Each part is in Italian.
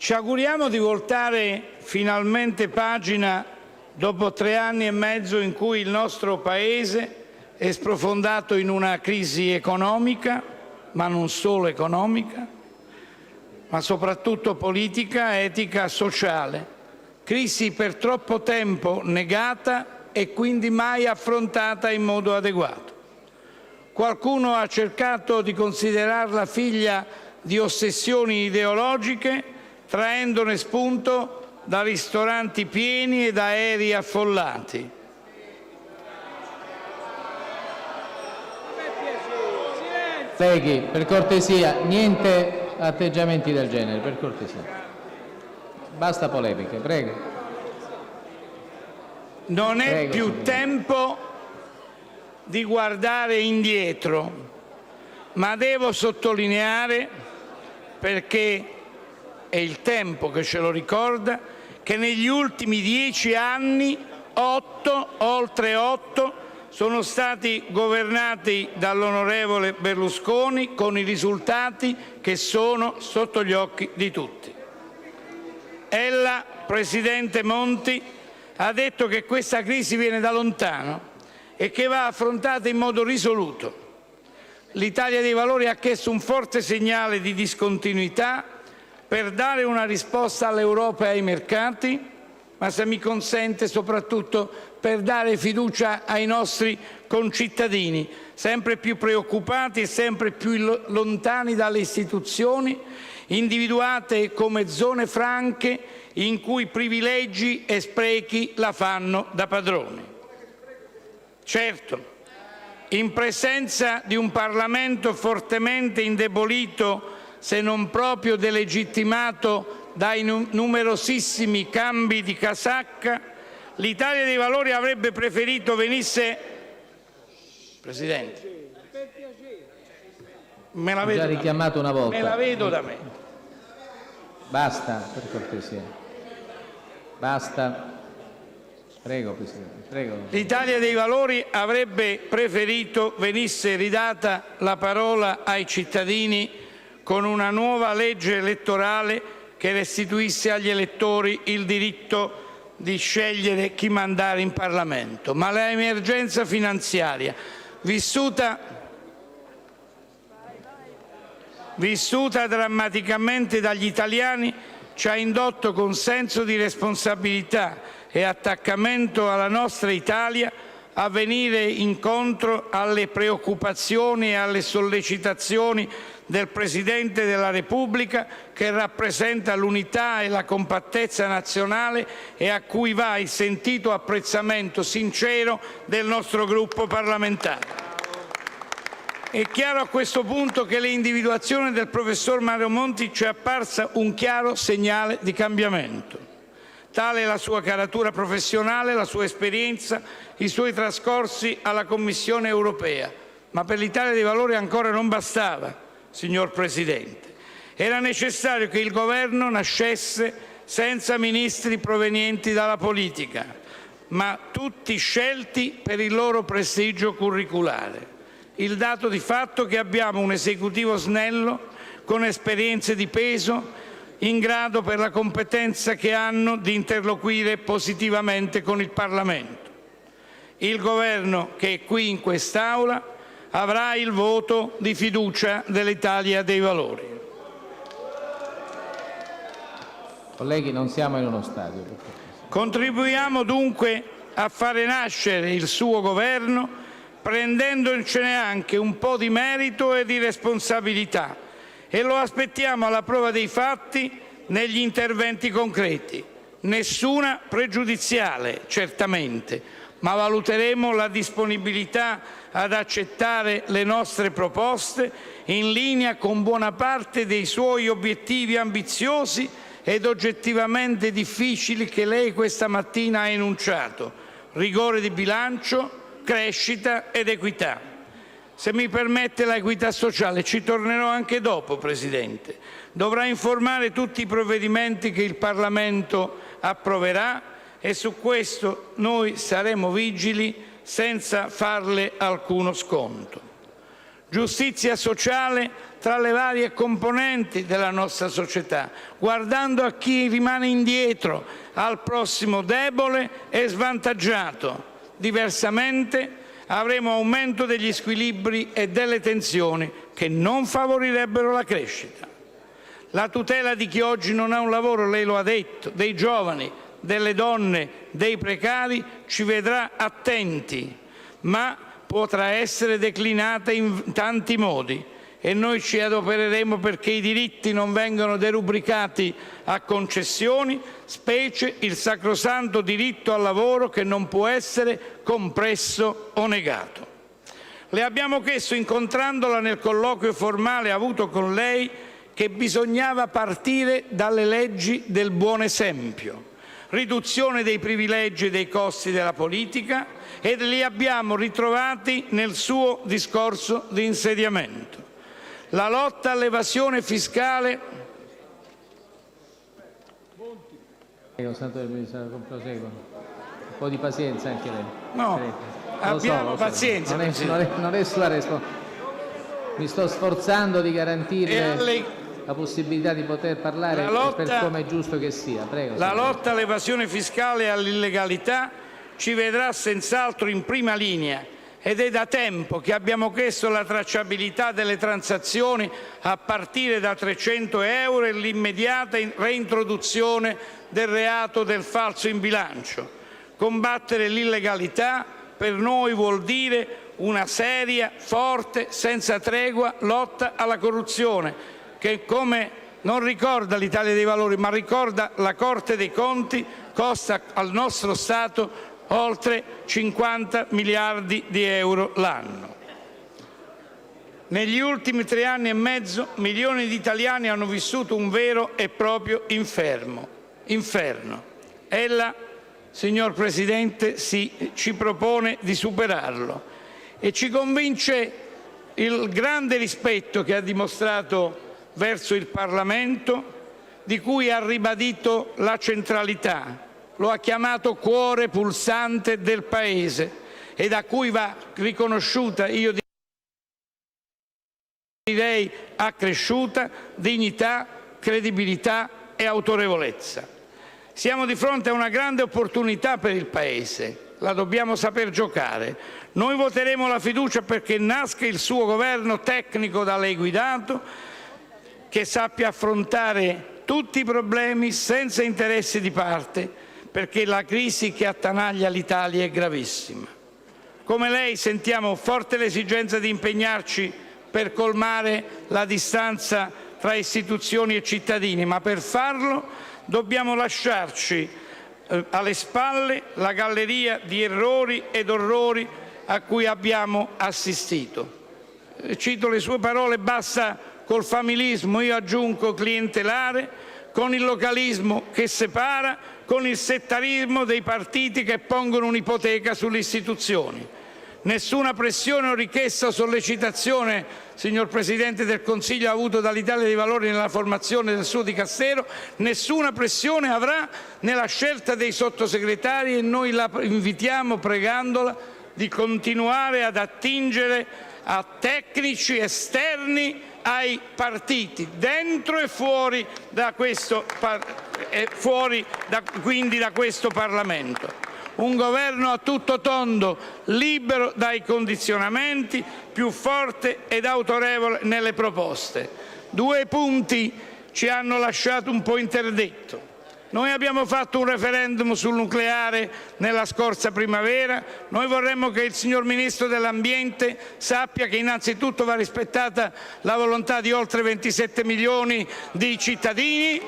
Ci auguriamo di voltare finalmente pagina dopo 3 anni e mezzo in cui il nostro Paese è sprofondato in una crisi economica, ma non solo economica, ma soprattutto politica, etica, sociale. Crisi per troppo tempo negata e quindi mai affrontata in modo adeguato. Qualcuno ha cercato di considerarla figlia di ossessioni ideologiche, traendone spunto da ristoranti pieni e da aerei affollati. Colleghi, per cortesia, niente atteggiamenti del genere, per cortesia. Basta polemiche, prego. Non è Prego, più signor. tempo di guardare indietro, ma devo sottolineare, perché è il tempo che ce lo ricorda, che negli ultimi 10 anni oltre 8 sono stati governati dall'onorevole Berlusconi con i risultati che sono sotto gli occhi di tutti. Ella, presidente Monti, ha detto che questa crisi viene da lontano e che va affrontata in modo risoluto. L'Italia dei Valori ha chiesto un forte segnale di discontinuità per dare una risposta all'Europa e ai mercati, ma se mi consente soprattutto per dare fiducia ai nostri concittadini, sempre più preoccupati e sempre più lontani dalle istituzioni, individuate come zone franche in cui privilegi e sprechi la fanno da padroni. Certo, in presenza di un Parlamento fortemente indebolito, se non proprio delegittimato dai numerosissimi cambi di casacca, l'Italia dei Valori avrebbe preferito venisse... Presidente, me la vedo già richiamato una volta. Me la vedo da me. Basta, per cortesia. Basta. Prego, Presidente. Prego. L'Italia dei Valori avrebbe preferito venisse ridata la parola ai cittadini con una nuova legge elettorale che restituisse agli elettori il diritto di scegliere chi mandare in Parlamento. Ma l'emergenza finanziaria, vissuta drammaticamente dagli italiani, ci ha indotto con senso di responsabilità e attaccamento alla nostra Italia a venire incontro alle preoccupazioni e alle sollecitazioni del Presidente della Repubblica, che rappresenta l'unità e la compattezza nazionale e a cui va il sentito apprezzamento sincero del nostro gruppo parlamentare. È chiaro a questo punto che l'individuazione del professor Mario Monti ci è apparsa un chiaro segnale di cambiamento. Tale è la sua caratura professionale, la sua esperienza, i suoi trascorsi alla Commissione europea. Ma per l'Italia dei Valori ancora non bastava, signor Presidente. Era necessario che il Governo nascesse senza ministri provenienti dalla politica, ma tutti scelti per il loro prestigio curriculare. Il dato di fatto è che abbiamo un esecutivo snello, con esperienze di peso, in grado per la competenza che hanno di interloquire positivamente con il Parlamento. Il Governo che è qui in quest'Aula avrà il voto di fiducia dell'Italia dei Valori. Colleghi, non siamo in uno stadio. Contribuiamo dunque a fare nascere il suo Governo prendendocene anche un po' di merito e di responsabilità, e lo aspettiamo alla prova dei fatti negli interventi concreti. Nessuna pregiudiziale, certamente, ma valuteremo la disponibilità ad accettare le nostre proposte in linea con buona parte dei suoi obiettivi ambiziosi ed oggettivamente difficili che lei questa mattina ha enunciato: rigore di bilancio, crescita ed equità. Se mi permette, l'equità sociale ci tornerò anche dopo, Presidente. Dovrà informare tutti i provvedimenti che il Parlamento approverà e su questo noi saremo vigili senza farle alcuno sconto. giustizia sociale tra le varie componenti della nostra società, guardando a chi rimane indietro, al prossimo debole e svantaggiato. Diversamente avremo aumento degli squilibri e delle tensioni che non favorirebbero la crescita. La tutela di chi oggi non ha un lavoro, lei lo ha detto, dei giovani, delle donne, dei precari, ci vedrà attenti, ma potrà essere declinata in tanti modi e noi ci adopereremo perché i diritti non vengano derubricati a concessioni, specie il sacrosanto diritto al lavoro che non può essere compresso o negato. Le abbiamo chiesto, incontrandola nel colloquio formale avuto con lei, che bisognava partire dalle leggi del buon esempio, riduzione dei privilegi e dei costi della politica, e li abbiamo ritrovati nel suo discorso di insediamento. La lotta all'evasione fiscale. Prego, senatore prosegua. Un po' di pazienza anche lei. No, abbiamo pazienza. Non è sua responsabilità. Mi sto sforzando di garantirle la possibilità di poter parlare per come è giusto che sia. Prego. La lotta all'evasione fiscale e all'illegalità ci vedrà senz'altro in prima linea, ed è da tempo che abbiamo chiesto la tracciabilità delle transazioni a partire da 300 euro e l'immediata reintroduzione del reato del falso in bilancio. Combattere l'illegalità per noi vuol dire una seria, forte, senza tregua lotta alla corruzione, che, come non ricorda l'Italia dei Valori ma ricorda la Corte dei Conti, costa al nostro Stato oltre 50 miliardi di euro l'anno. Negli ultimi 3 anni e mezzo milioni di italiani hanno vissuto un vero e proprio inferno. Ella, signor Presidente, ci propone di superarlo e ci convince il grande rispetto che ha dimostrato verso il Parlamento, di cui ha ribadito la centralità. Lo ha chiamato cuore pulsante del Paese e da cui va riconosciuta, io direi accresciuta, dignità, credibilità e autorevolezza. Siamo di fronte a una grande opportunità per il Paese, la dobbiamo saper giocare. Noi voteremo la fiducia perché nasca il suo governo tecnico da lei guidato, che sappia affrontare tutti i problemi senza interessi di parte, perché la crisi che attanaglia l'Italia è gravissima. Come lei sentiamo forte l'esigenza di impegnarci per colmare la distanza tra istituzioni e cittadini, ma per farlo dobbiamo lasciarci alle spalle la galleria di errori ed orrori a cui abbiamo assistito. Cito le sue parole: basta col familismo, io aggiungo clientelare, con il localismo che separa, con il settarismo dei partiti che pongono un'ipoteca sulle istituzioni. Nessuna pressione o richiesta o sollecitazione, signor Presidente del Consiglio, ha avuto dall'Italia dei Valori nella formazione del suo Dicastero, nessuna pressione avrà nella scelta dei sottosegretari, e noi la invitiamo pregandola di continuare ad attingere a tecnici esterni ai partiti, dentro e fuori da questo Parlamento. Un governo a tutto tondo, libero dai condizionamenti, più forte ed autorevole nelle proposte. 2 punti ci hanno lasciato un po' interdetto. Noi abbiamo fatto un referendum sul nucleare nella scorsa primavera. Noi vorremmo che il signor Ministro dell'Ambiente sappia che innanzitutto va rispettata la volontà di oltre 27 milioni di cittadini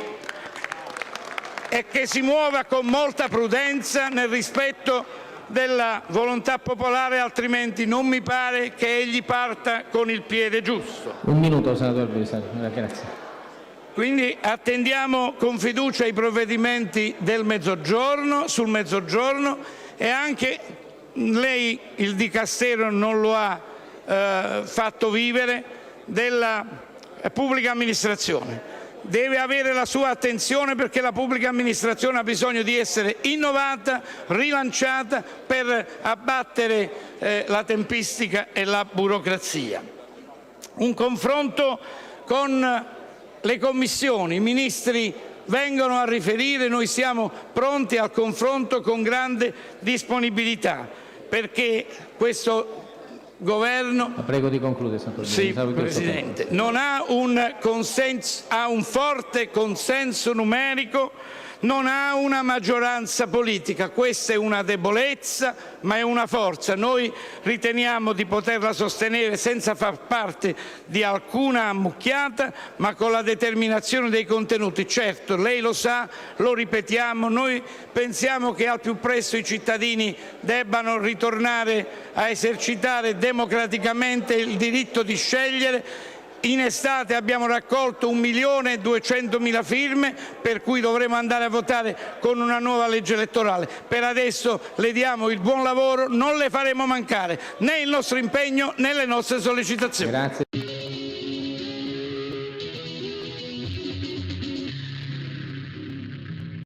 e che si muova con molta prudenza nel rispetto della volontà popolare, altrimenti non mi pare che egli parta con il piede giusto. Un minuto, senatore Belisario. Grazie. Quindi attendiamo con fiducia i provvedimenti sul Mezzogiorno, e anche lei il Dicastero non lo ha fatto vivere, della pubblica amministrazione. Deve avere la sua attenzione perché la pubblica amministrazione ha bisogno di essere innovata, rilanciata per abbattere la tempistica e la burocrazia. un confronto con le commissioni, i ministri vengono a riferire, noi siamo pronti al confronto con grande disponibilità, perché questo Governo, la prego di concludere, senatore. Sì, Presidente, non ha un forte consenso numerico, non ha una maggioranza politica. Questa è una debolezza, ma è una forza. Noi riteniamo di poterla sostenere senza far parte di alcuna ammucchiata, ma con la determinazione dei contenuti. Certo, lei lo sa, lo ripetiamo, noi pensiamo che al più presto i cittadini debbano ritornare a esercitare democraticamente il diritto di scegliere. In estate abbiamo raccolto 1.200.000 firme, per cui dovremo andare a votare con una nuova legge elettorale. Per adesso le diamo il buon lavoro, non le faremo mancare né il nostro impegno né le nostre sollecitazioni. Grazie.